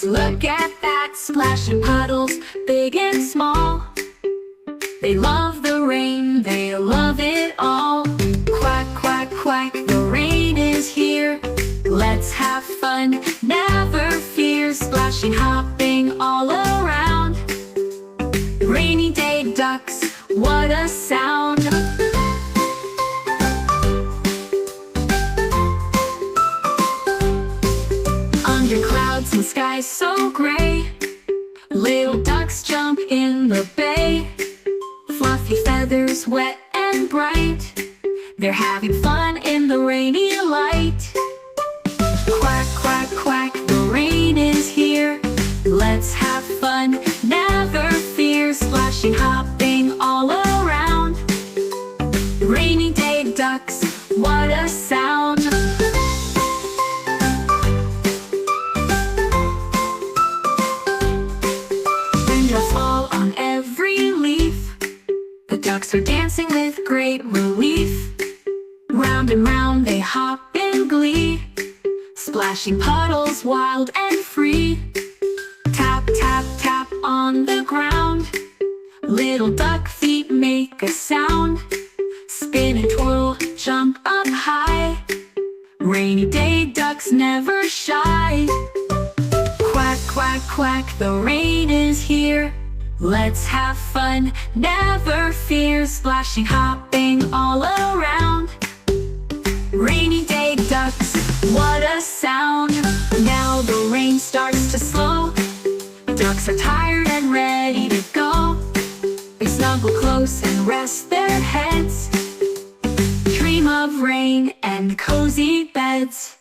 Look at that, splashing puddles, big and small. They love the rain, they love it all. Quack, quack, quack, the rain is here. Let's have fun, never fear. Splashing, hopping all around. Rainy day ducks, what a sound. Under clouds and skies so gray, little ducks jump in the bay. Fluffy feathers wet and bright, they're having fun in the rainy light. Quack, quack, quack, the rain is here. Let's have fun, never fear. Splashing, hopping all around. Rainy day ducks, what a sound. Raindrops fall on every leaf. The ducks are dancing with great relief. Round and round they hop in glee, splashing puddles wild and free. Tap, tap, tap on the ground. Little duck feet make a sound. Spin and twirl, jump up high. Rainy day ducks never shy. Quack, quack, quack, the rain is here. Let's have fun, never fear. Splashing, hopping all around. Rainy day ducks, what a sound. Now the rain starts to slow. Ducks are tired and ready to go. They snuggle close and rest their heads. Dream of rain and cozy beds.